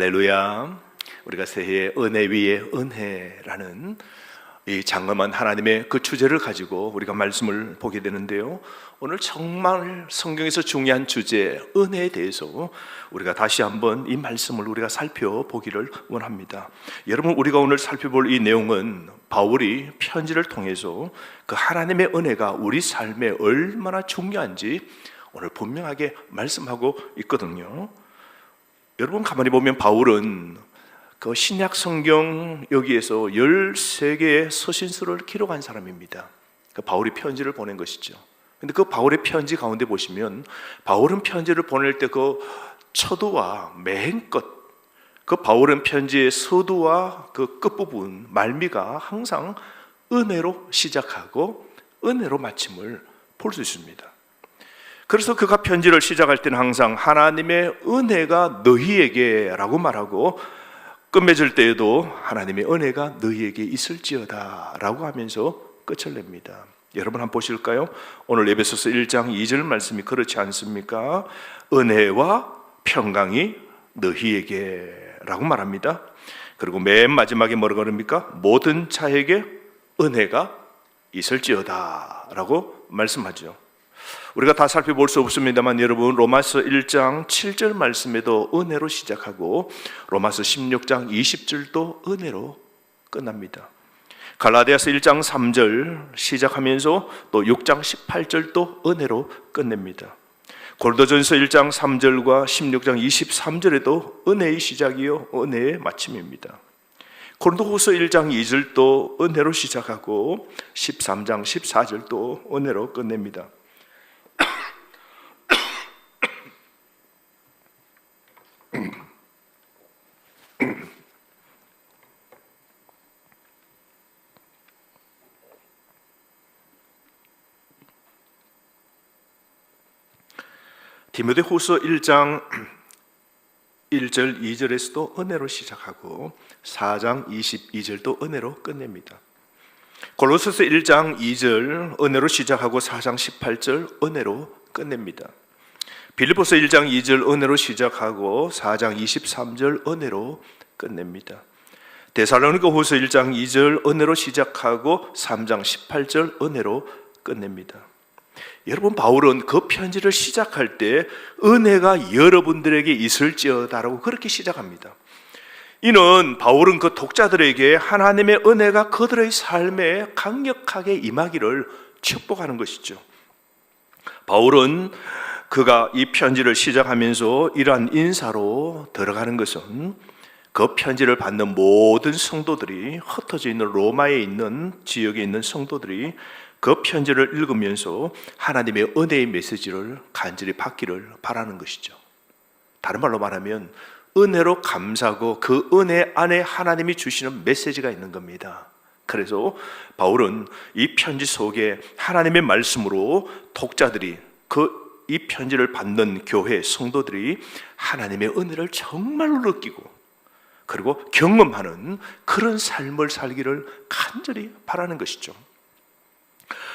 할렐루야. 우리가 새해에 은혜 위에 은혜라는 이 장엄한 하나님의 그 주제를 가지고 우리가 말씀을 보게 되는데요, 오늘 정말 성경에서 중요한 주제 은혜에 대해서 우리가 다시 한번 이 말씀을 우리가 살펴보기를 원합니다. 여러분, 우리가 오늘 살펴볼 이 내용은 바울이 편지를 통해서 그 하나님의 은혜가 우리 삶에 얼마나 중요한지 오늘 분명하게 말씀하고 있거든요. 여러분, 가만히 보면 바울은 그 신약 성경 여기에서 13개의 서신서를 기록한 사람입니다. 그 바울이 편지를 보낸 것이죠. 근데 그 바울의 편지 가운데 보시면 바울은 편지를 보낼 때 그 초두와 맨 끝, 그 바울은 편지의 서두와 그 끝부분 말미가 항상 은혜로 시작하고 은혜로 마침을 볼 수 있습니다. 그래서 그가 편지를 시작할 때는 항상 하나님의 은혜가 너희에게 라고 말하고, 끝맺을 때에도 하나님의 은혜가 너희에게 있을지어다 라고 하면서 끝을 냅니다. 여러분 한번 보실까요? 오늘 에베소서 1장 2절 말씀이 그렇지 않습니까? 은혜와 평강이 너희에게 라고 말합니다. 그리고 맨 마지막에 뭐라고 합니까? 모든 자에게 은혜가 있을지어다 라고 말씀하죠. 우리가 다 살펴볼 수 없습니다만 여러분, 로마서 1장 7절 말씀에도 은혜로 시작하고 로마서 16장 20절도 은혜로 끝납니다. 갈라디아서 1장 3절 시작하면서 또 6장 18절도 은혜로 끝냅니다. 고린도전서 1장 3절과 16장 23절에도 은혜의 시작이요 은혜의 마침입니다. 고린도후서 1장 2절도 은혜로 시작하고 13장 14절도 은혜로 끝냅니다. 디모데후서 1장 1절 2절에서도 은혜로 시작하고 4장 22절도 은혜로 끝냅니다. 골로새서 1장 2절 은혜로 시작하고 4장 18절 은혜로 끝냅니다. 빌립보서 1장 2절 은혜로 시작하고 4장 23절 은혜로 끝냅니다. 데살로니가후서 1장 2절 은혜로 시작하고 3장 18절 은혜로 끝냅니다. 여러분, 바울은 그 편지를 시작할 때 은혜가 여러분들에게 있을지어다라고 그렇게 시작합니다. 이는 바울은 그 독자들에게 하나님의 은혜가 그들의 삶에 강력하게 임하기를 축복하는 것이죠. 바울은 그가 이 편지를 시작하면서 이러한 인사로 들어가는 것은 그 편지를 받는 모든 성도들이, 흩어져 있는 로마에 있는 지역에 있는 성도들이 그 편지를 읽으면서 하나님의 은혜의 메시지를 간절히 받기를 바라는 것이죠. 다른 말로 말하면 은혜로 감사하고 그 은혜 안에 하나님이 주시는 메시지가 있는 겁니다. 그래서 바울은 이 편지 속에 하나님의 말씀으로 독자들이, 이 편지를 받는 교회 성도들이 하나님의 은혜를 정말로 느끼고 그리고 경험하는 그런 삶을 살기를 간절히 바라는 것이죠.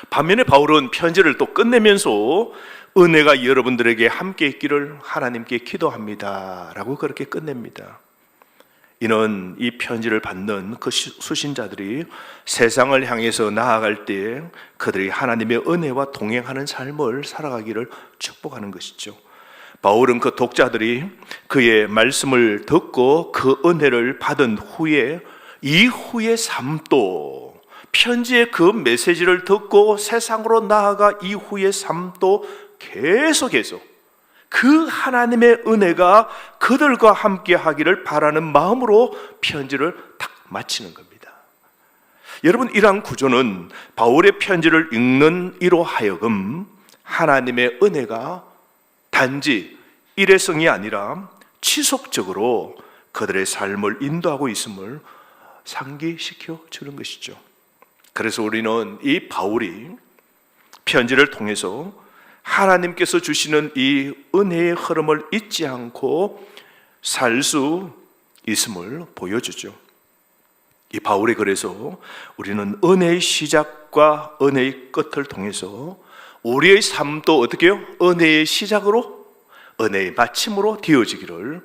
반면에 바울은 편지를 또 끝내면서 은혜가 여러분들에게 함께 있기를 하나님께 기도합니다 라고 그렇게 끝냅니다. 이는 이 편지를 받는 그 수신자들이 세상을 향해서 나아갈 때 그들이 하나님의 은혜와 동행하는 삶을 살아가기를 축복하는 것이죠. 바울은 그 독자들이 그의 말씀을 듣고 그 은혜를 받은 후에 이후의 삶도, 편지의 그 메시지를 듣고 세상으로 나아가 이후의 삶도 계속해서 그 하나님의 은혜가 그들과 함께 하기를 바라는 마음으로 편지를 딱 마치는 겁니다. 여러분, 이러한 구조는 바울의 편지를 읽는 이로 하여금 하나님의 은혜가 단지 일회성이 아니라 지속적으로 그들의 삶을 인도하고 있음을 상기시켜 주는 것이죠. 그래서 우리는 이 바울이 편지를 통해서 하나님께서 주시는 이 은혜의 흐름을 잊지 않고 살 수 있음을 보여주죠. 이 바울이 그래서 우리는 은혜의 시작과 은혜의 끝을 통해서 우리의 삶도 어떻게 해요? 은혜의 시작으로 은혜의 마침으로 되어지기를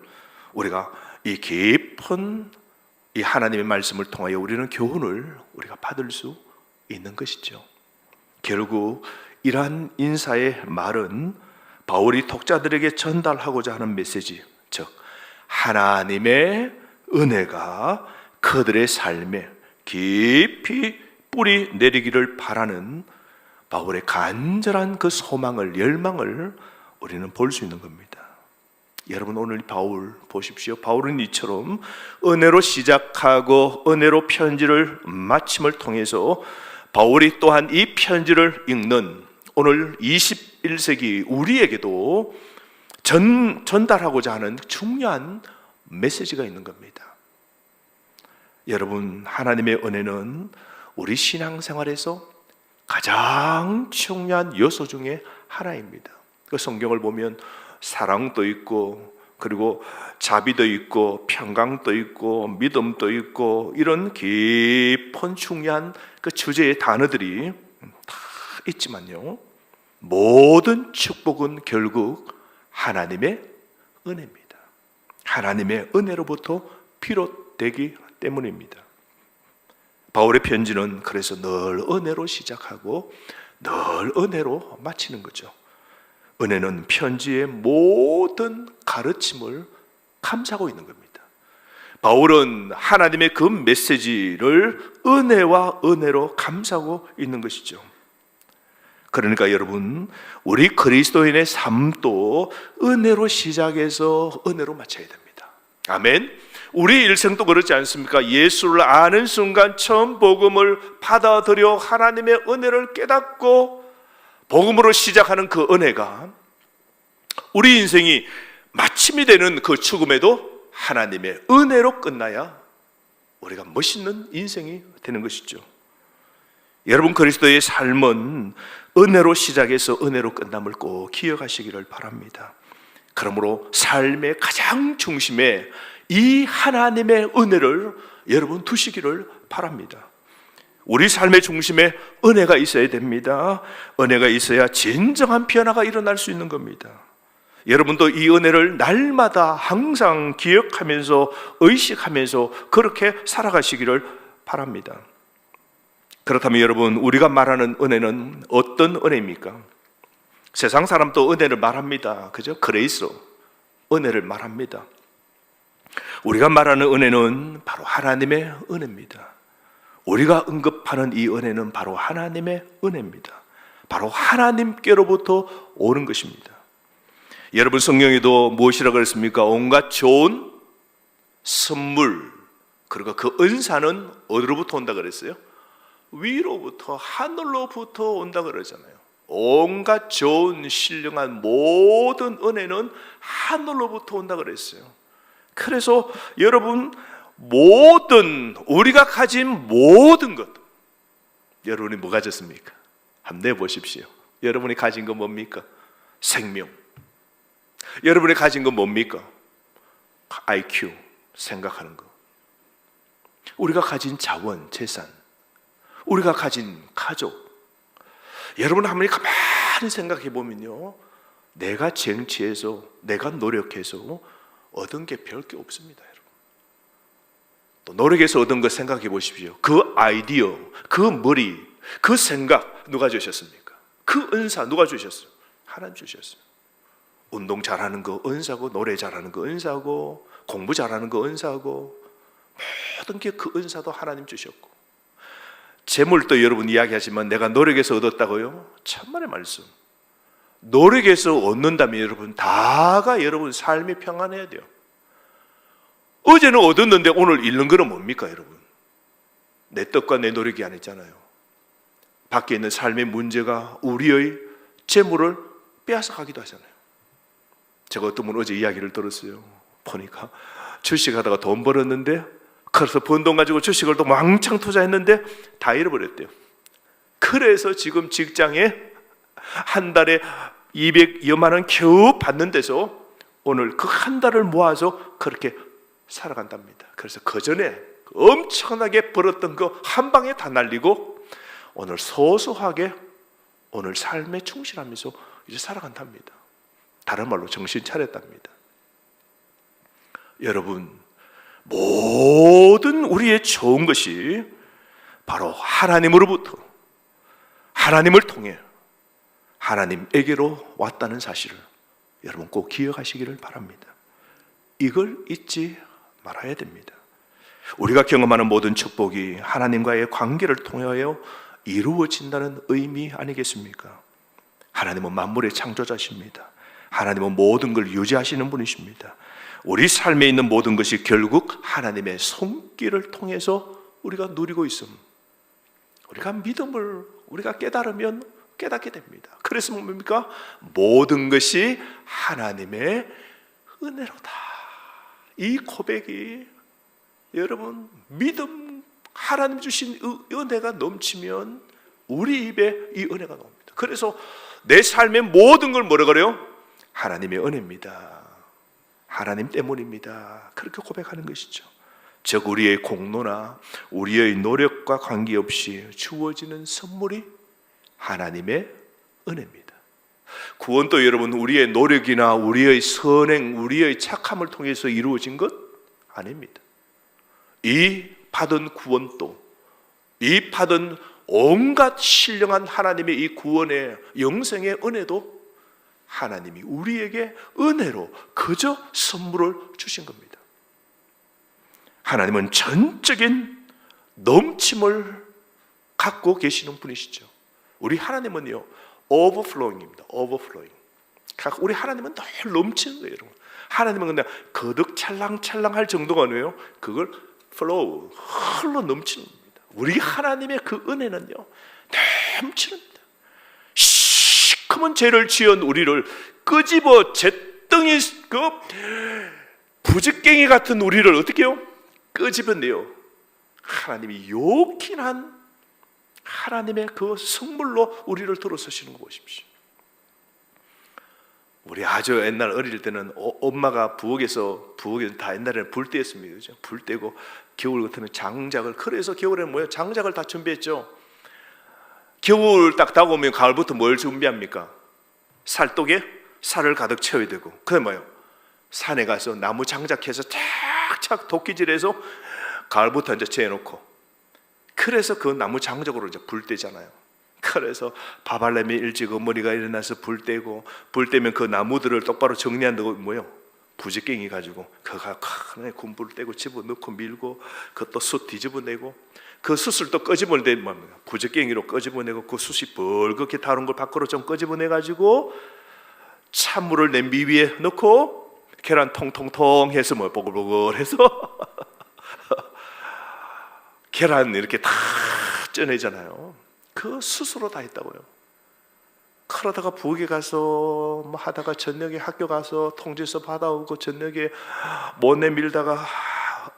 우리가 이 깊은 이 하나님의 말씀을 통하여 우리는 교훈을 우리가 받을 수 있는 것이죠. 결국 이러한 인사의 말은 바울이 독자들에게 전달하고자 하는 메시지, 즉 하나님의 은혜가 그들의 삶에 깊이 뿌리 내리기를 바라는 바울의 간절한 그 소망을, 열망을 우리는 볼 수 있는 겁니다. 여러분, 오늘 바울 보십시오. 바울은 이처럼 은혜로 시작하고 은혜로 편지를 마침을 통해서 바울이 또한 이 편지를 읽는 오늘 21세기 우리에게도 전달하고자 하는 중요한 메시지가 있는 겁니다. 여러분, 하나님의 은혜는 우리 신앙생활에서 가장 중요한 요소 중에 하나입니다. 그 성경을 보면 사랑도 있고, 그리고 자비도 있고, 평강도 있고, 믿음도 있고, 이런 깊은 중요한 그 주제의 단어들이 다 있지만요, 모든 축복은 결국 하나님의 은혜입니다. 하나님의 은혜로부터 비롯되기 때문입니다. 바울의 편지는 그래서 늘 은혜로 시작하고 늘 은혜로 마치는 거죠. 은혜는 편지의 모든 가르침을 감싸고 있는 겁니다. 바울은 하나님의 그 메시지를 은혜와 은혜로 감싸고 있는 것이죠. 그러니까 여러분, 우리 그리스도인의 삶도 은혜로 시작해서 은혜로 마쳐야 됩니다. 아멘. 우리 일생도 그렇지 않습니까? 예수를 아는 순간 처음 복음을 받아들여 하나님의 은혜를 깨닫고 복음으로 시작하는 그 은혜가 우리 인생이 마침이 되는 그 죽음에도 하나님의 은혜로 끝나야 우리가 멋있는 인생이 되는 것이죠. 여러분, 그리스도의 삶은 은혜로 시작해서 은혜로 끝남을 꼭 기억하시기를 바랍니다. 그러므로 삶의 가장 중심에 이 하나님의 은혜를 여러분 두시기를 바랍니다. 우리 삶의 중심에 은혜가 있어야 됩니다. 은혜가 있어야 진정한 변화가 일어날 수 있는 겁니다. 여러분도 이 은혜를 날마다 항상 기억하면서 의식하면서 그렇게 살아가시기를 바랍니다. 그렇다면 여러분, 우리가 말하는 은혜는 어떤 은혜입니까? 세상 사람도 은혜를 말합니다. 그죠? 그레이스로 은혜를 말합니다. 우리가 말하는 은혜는 바로 하나님의 은혜입니다. 우리가 언급하는 이 은혜는 바로 하나님의 은혜입니다. 바로 하나님께로부터 오는 것입니다. 여러분, 성경에도 무엇이라고 그랬습니까? 온갖 좋은 선물, 그리고 그 은사는 어디로부터 온다 그랬어요? 위로부터, 하늘로부터 온다 그러잖아요. 온갖 좋은 신령한 모든 은혜는 하늘로부터 온다 그랬어요. 그래서 여러분, 모든 우리가 가진 모든 것, 여러분이 뭐 가졌습니까? 한번 내보십시오. 여러분이 가진 건 뭡니까? 생명. 여러분이 가진 건 뭡니까? IQ, 생각하는 거. 우리가 가진 자원, 재산, 우리가 가진 가족. 여러분, 한번 가만히 생각해 보면요, 내가 쟁취해서, 내가 노력해서 얻은 게 별 게 없습니다. 여러분, 또 노력해서 얻은 거 생각해 보십시오. 그 아이디어, 그 머리, 그 생각 누가 주셨습니까? 그 은사 누가 주셨어요? 하나님 주셨어요. 운동 잘하는 거 은사고, 노래 잘하는 거 은사고, 공부 잘하는 거 은사고, 모든 게 그 은사도 하나님 주셨고, 재물도 여러분 이야기하지만 내가 노력해서 얻었다고요? 천만의 말씀. 노력해서 얻는다면 여러분 다가 여러분 삶이 평안해야 돼요. 어제는 얻었는데 오늘 잃는 거는 뭡니까 여러분? 내 뜻과 내 노력이 아니잖아요. 밖에 있는 삶의 문제가 우리의 재물을 빼앗아 가기도 하잖아요. 제가 어떤 분 어제 이야기를 들었어요. 보니까 주식하다가 돈 벌었는데, 그래서 번 돈 가지고 주식을 또 왕창 투자했는데 다 잃어버렸대요. 그래서 지금 직장에 한 달에 200여만 원 겨우 받는 데서 오늘 그 한 달을 모아서 그렇게 살아간답니다. 그래서 그 전에 엄청나게 벌었던 거 한 방에 다 날리고 오늘 소소하게 오늘 삶에 충실하면서 이제 살아간답니다. 다른 말로 정신 차렸답니다. 여러분, 모든 우리의 좋은 것이 바로 하나님으로부터, 하나님을 통해 하나님에게로 왔다는 사실을 여러분 꼭 기억하시기를 바랍니다. 이걸 잊지 말아야 됩니다. 우리가 경험하는 모든 축복이 하나님과의 관계를 통하여 이루어진다는 의미 아니겠습니까? 하나님은 만물의 창조자십니다. 하나님은 모든 걸 유지하시는 분이십니다. 우리 삶에 있는 모든 것이 결국 하나님의 손길을 통해서 우리가 누리고 있음. 우리가 믿음을 우리가 깨달으면 깨닫게 됩니다. 그래서 뭡니까? 모든 것이 하나님의 은혜로다. 이 고백이 여러분 믿음, 하나님 주신 은혜가 넘치면 우리 입에 이 은혜가 나옵니다. 그래서 내 삶의 모든 걸 뭐라 그래요? 하나님의 은혜입니다. 하나님 때문입니다. 그렇게 고백하는 것이죠. 즉 우리의 공로나 우리의 노력과 관계없이 주어지는 선물이 하나님의 은혜입니다. 구원도 여러분 우리의 노력이나 우리의 선행, 우리의 착함을 통해서 이루어진 것 아닙니다. 이 받은 구원도, 이 받은 온갖 신령한 하나님의 이 구원의 영생의 은혜도 하나님이 우리에게 은혜로 그저 선물을 주신 겁니다. 하나님은 전적인 넘침을 갖고 계시는 분이시죠. 우리 하나님은요 overflowing입니다. overflowing. 우리 하나님은 늘 넘치는 거예요. 여러분. 하나님은 그냥 거듭 찰랑찰랑할 정도가 아니에요. 그걸 flow, 흘러 넘치는 겁니다. 우리 하나님의 그 은혜는요 넘치는니다. 시커먼 죄를 지은 우리를 끄집어 잿덩이 그 부직갱이 같은 우리를 어떻게 해요? 끄집어내요. 하나님이 요긴한 하나님의 그 성물로 우리를 들어서시는 거 보십시오. 우리 아주 옛날 어릴 때는 엄마가 부엌에서 다 옛날에는 불 떼었습니다. 그죠? 불 떼고 겨울 같으면 장작을, 그래서 겨울에는 뭐예요? 장작을 다 준비했죠. 겨울 딱 다가오면 가을부터 뭘 준비합니까? 살독에 살을 가득 채워야 되고, 그게 뭐예요? 산에 가서 나무 장작해서 착착 도끼질해서 가을부터 이제 재놓고, 그래서 그 나무 장작으로 이제 불 떼잖아요. 그래서 밥알려면 일찍 어머니가 일어나서 불 떼고, 불 떼면 그 나무들을 똑바로 정리한다고 뭐예요? 부직갱이 가지고 그가 큰 군불 떼고 집어넣고 밀고, 그것도 숯 뒤집어내고, 그 숯을 또 끄집어내면 부직갱이로 끄집어내고, 그 숯이 벌겋게 타오른 걸 밖으로 좀 끄집어내가지고 찬물을 냄비 위에 넣고 계란 통통통 해서 뭐 보글보글해서 계란 이렇게 다 쪄내잖아요. 그 스스로 다 했다고요. 그러다가 부엌에 가서 뭐 하다가 저녁에 학교 가서 통지서 받아오고, 저녁에 못 내밀다가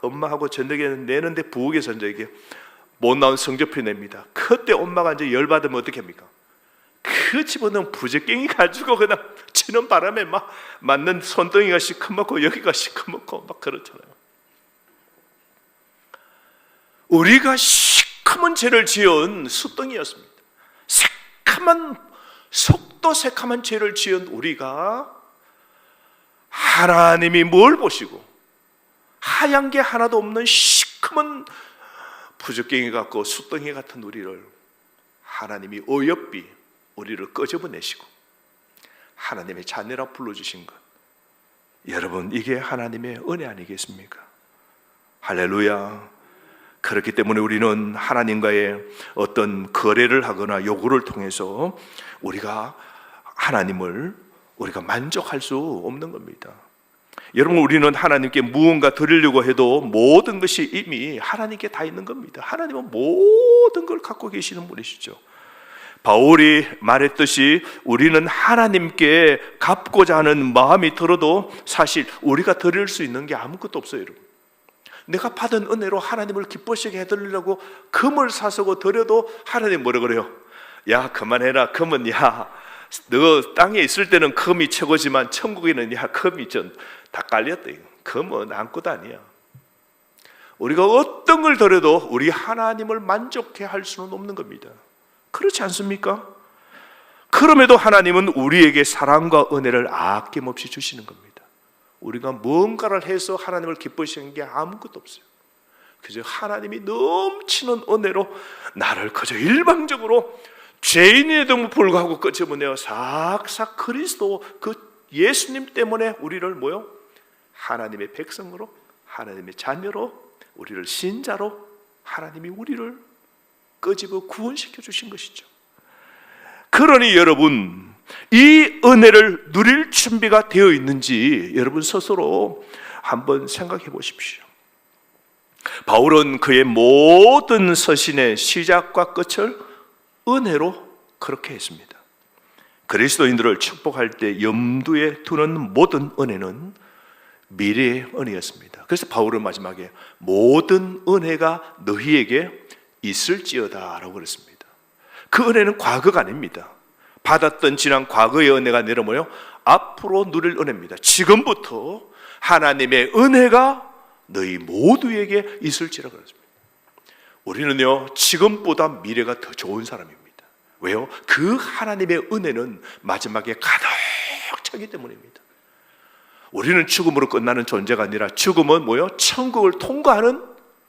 엄마하고 저녁에 내는데 부엌에서 이제 이게 못 나온 성적표 냅니다. 그때 엄마가 이제 열받으면 어떻게 합니까? 그 집어넣은 부적갱이 가지고 그냥 치는 바람에 막 맞는 손등이가 시커멓고 여기가 시커멓고 막 그렇잖아요. 우리가 시커먼 죄를 지은 숯덩이였습니다. 속도 새카만 죄를 지은 우리가 하나님이 뭘 보시고 하얀 게 하나도 없는 시커먼 부적갱이 같고 숯덩이 같은 우리를 하나님이 어여삐 우리를 끄집어내시고 하나님의 자녀라 불러주신 것, 여러분 이게 하나님의 은혜 아니겠습니까? 할렐루야. 그렇기 때문에 우리는 하나님과의 어떤 거래를 하거나 요구를 통해서 우리가 하나님을 우리가 만족할 수 없는 겁니다. 여러분, 우리는 하나님께 무언가 드리려고 해도 모든 것이 이미 하나님께 다 있는 겁니다. 하나님은 모든 걸 갖고 계시는 분이시죠. 바울이 말했듯이 우리는 하나님께 갚고자 하는 마음이 들어도 사실 우리가 드릴 수 있는 게 아무것도 없어요. 여러분, 내가 받은 은혜로 하나님을 기쁘시게 해드리려고 금을 사서고 드려도 하나님 뭐라 그래요? 야 그만해라. 금은 너 땅에 있을 때는 금이 최고지만 천국에는 금이 좀 다 깔렸다. 금은 아무것도 아니야. 우리가 어떤 걸 드려도 우리 하나님을 만족해 할 수는 없는 겁니다. 그렇지 않습니까? 그럼에도 하나님은 우리에게 사랑과 은혜를 아낌없이 주시는 겁니다. 우리가 뭔가를 해서 하나님을 기쁘시는 게 아무것도 없어요. 그저 하나님이 넘치는 은혜로 나를 그저 일방적으로 죄인에도 불구하고 끄집어내어 싹싹 그리스도 그 예수님 때문에 우리를 뭐요? 하나님의 백성으로, 하나님의 자녀로, 우리를 신자로 하나님이 우리를 끄집어 구원시켜 주신 것이죠. 그러니 여러분, 이 은혜를 누릴 준비가 되어 있는지 여러분 스스로 한번 생각해 보십시오. 바울은 그의 모든 서신의 시작과 끝을 은혜로 그렇게 했습니다. 그리스도인들을 축복할 때 염두에 두는 모든 은혜는 미래의 은혜였습니다. 그래서 바울은 마지막에 모든 은혜가 너희에게 있을지어다 라고 그랬습니다. 그 은혜는 과거가 아닙니다. 받았던 지난 과거의 은혜가 아니라 뭐요? 앞으로 누릴 은혜입니다. 지금부터 하나님의 은혜가 너희 모두에게 있을지라고 그랬습니다. 우리는요, 지금보다 미래가 더 좋은 사람입니다. 왜요? 그 하나님의 은혜는 마지막에 가득 차기 때문입니다. 우리는 죽음으로 끝나는 존재가 아니라 죽음은 뭐요? 천국을 통과하는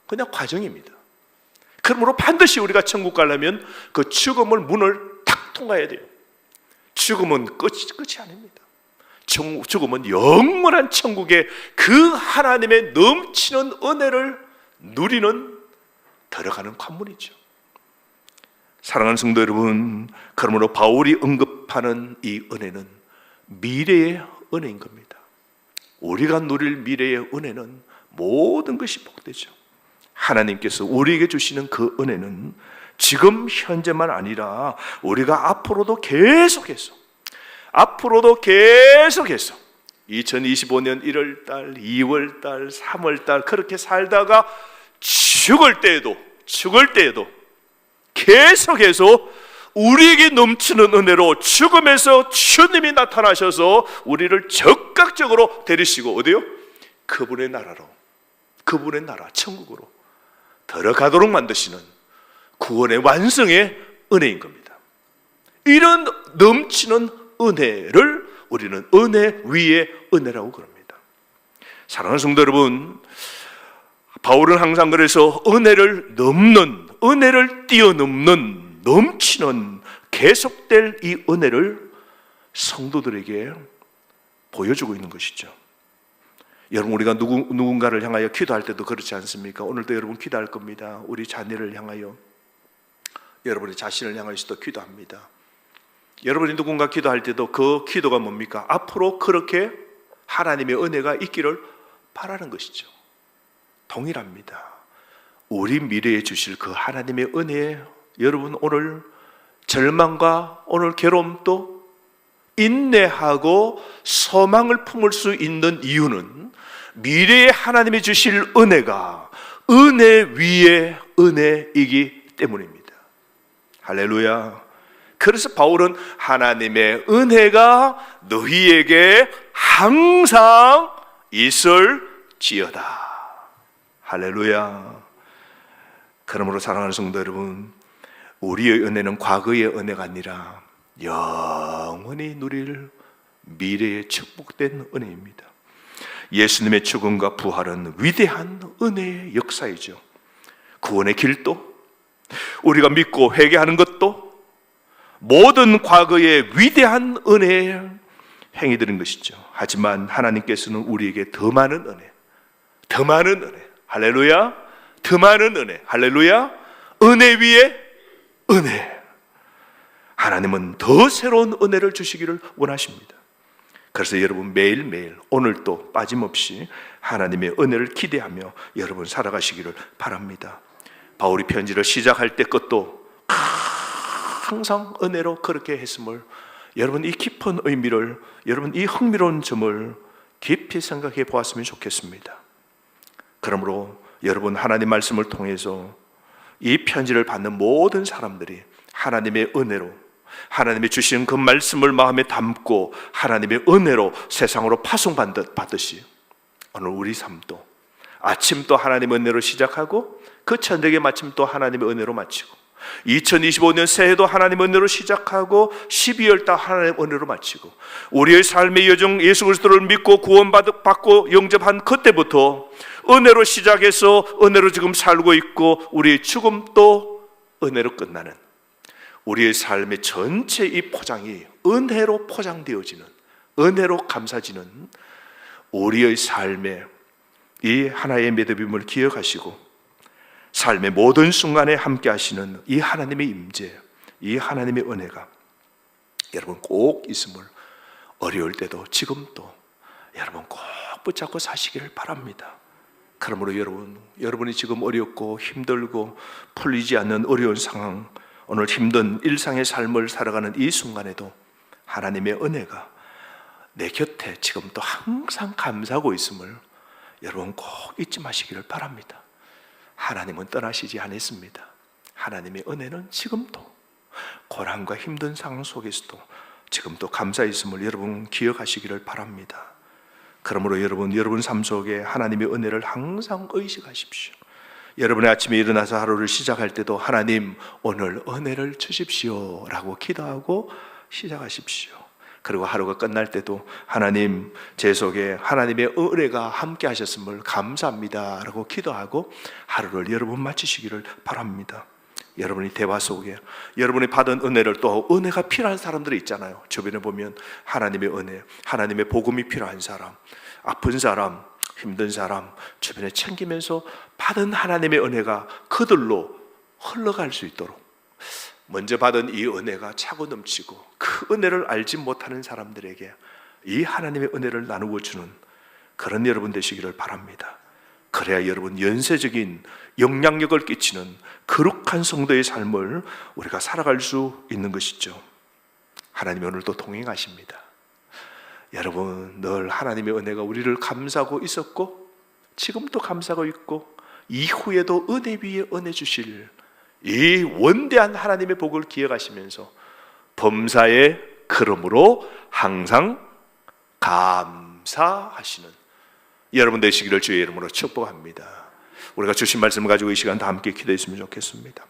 그냥 과정입니다. 그러므로 반드시 우리가 천국 가려면 그 죽음을 문을 탁 통과해야 돼요. 죽음은 끝이 아닙니다. 죽음은 영원한 천국의 그 하나님의 넘치는 은혜를 누리는 들어가는 관문이죠. 사랑하는 성도 여러분, 그러므로 바울이 언급하는 이 은혜는 미래의 은혜인 겁니다. 우리가 누릴 미래의 은혜는 모든 것이 복되죠. 하나님께서 우리에게 주시는 그 은혜는 지금 현재만 아니라 우리가 앞으로도 계속해서 2025년 1월달, 2월달, 3월달 그렇게 살다가 죽을 때에도 계속해서 우리에게 넘치는 은혜로 죽음에서 주님이 나타나셔서 우리를 적극적으로 데리시고 어디요? 그분의 나라로, 그분의 나라 천국으로 들어가도록 만드시는 구원의 완성의 은혜인 겁니다. 이런 넘치는 은혜를 우리는 은혜 위에 은혜라고 그럽니다. 사랑하는 성도 여러분, 바울은 항상 그래서 은혜를 뛰어넘는 넘치는 계속될 이 은혜를 성도들에게 보여주고 있는 것이죠. 여러분, 우리가 누군가를 향하여 기도할 때도 그렇지 않습니까? 오늘도 여러분 기도할 겁니다. 우리 자녀를 향하여, 여러분의 자신을 향하여서도 기도합니다. 여러분이 누군가 기도할 때도 그 기도가 뭡니까? 앞으로 그렇게 하나님의 은혜가 있기를 바라는 것이죠. 동일합니다. 우리 미래에 주실 그 하나님의 은혜에 여러분 오늘 절망과 오늘 괴로움도 인내하고 소망을 품을 수 있는 이유는 미래에 하나님이 주실 은혜가 은혜 위에 은혜이기 때문입니다. 할렐루야. 그래서 바울은 하나님의 은혜가 너희에게 항상 있을지어다. 할렐루야. 그러므로 사랑하는 성도 여러분, 우리의 은혜는 과거의 은혜가 아니라 영원히 누릴 미래의 축복된 은혜입니다. 예수님의 죽음과 부활은 위대한 은혜의 역사이죠. 구원의 길도, 우리가 믿고 회개하는 것도 모든 과거의 위대한 은혜의 행위들인 것이죠. 하지만 하나님께서는 우리에게 더 많은 은혜, 할렐루야, 더 많은 은혜, 할렐루야, 은혜 위에 은혜. 하나님은 더 새로운 은혜를 주시기를 원하십니다. 그래서 여러분 매일매일 오늘도 빠짐없이 하나님의 은혜를 기대하며 여러분 살아가시기를 바랍니다. 바울이 편지를 시작할 때 것도 항상 은혜로 그렇게 했음을 여러분 이 깊은 의미를, 여러분 이 흥미로운 점을 깊이 생각해 보았으면 좋겠습니다. 그러므로 여러분 하나님 말씀을 통해서 이 편지를 받는 모든 사람들이 하나님의 은혜로, 하나님이 주신 그 말씀을 마음에 담고 하나님의 은혜로 세상으로 파송받듯이 오늘 우리 삶도 아침 또 하나님의 은혜로 시작하고 그 저녁에 마침 또 하나님의 은혜로 마치고 2025년 새해도 하나님의 은혜로 시작하고 12월 달 하나님의 은혜로 마치고 우리의 삶의 여정 예수 그리스도를 믿고 구원받고 영접한 그때부터 은혜로 시작해서 은혜로 지금 살고 있고 우리의 죽음도 은혜로 끝나는 우리의 삶의 전체 이 포장이 은혜로 포장되어지는 은혜로 감싸지는 우리의 삶의 이 하나의 믿음임을 기억하시고 삶의 모든 순간에 함께 하시는 이 하나님의 임재, 이 하나님의 은혜가 여러분 꼭 있음을 어려울 때도 지금도 여러분 꼭 붙잡고 사시기를 바랍니다. 그러므로 여러분이 지금 어렵고 힘들고 풀리지 않는 어려운 상황, 오늘 힘든 일상의 삶을 살아가는 이 순간에도 하나님의 은혜가 내 곁에 지금도 항상 감사하고 있음을 여러분 꼭 잊지 마시기를 바랍니다. 하나님은 떠나시지 않았습니다. 하나님의 은혜는 지금도 고난과 힘든 상황 속에서도 지금도 감사히 있음을 여러분 기억하시기를 바랍니다. 그러므로 여러분 삶 속에 하나님의 은혜를 항상 의식하십시오. 여러분의 아침에 일어나서 하루를 시작할 때도 하나님 오늘 은혜를 주십시오 라고 기도하고 시작하십시오. 그리고 하루가 끝날 때도 하나님 제 속에 하나님의 은혜가 함께 하셨음을 감사합니다 라고 기도하고 하루를 여러분 마치시기를 바랍니다. 여러분이 대화 속에 여러분이 받은 은혜를 또 은혜가 필요한 사람들이 있잖아요. 주변에 보면 하나님의 은혜, 하나님의 복음이 필요한 사람, 아픈 사람, 힘든 사람 주변에 챙기면서 받은 하나님의 은혜가 그들로 흘러갈 수 있도록 먼저 받은 이 은혜가 차고 넘치고 그 은혜를 알지 못하는 사람들에게 이 하나님의 은혜를 나누어 주는 그런 여러분 되시기를 바랍니다. 그래야 여러분 연쇄적인 영향력을 끼치는 거룩한 성도의 삶을 우리가 살아갈 수 있는 것이죠. 하나님이 오늘도 동행하십니다. 여러분 늘 하나님의 은혜가 우리를 감싸고 있었고 지금도 감싸고 있고 이후에도 은혜 위에 은혜 주실 이 원대한 하나님의 복을 기억하시면서 범사의 걸음으로 항상 감사하시는 여러분 되시기를 주의 이름으로 축복합니다. 우리가 주신 말씀을 가지고 이 시간 다 함께 기도했으면 좋겠습니다.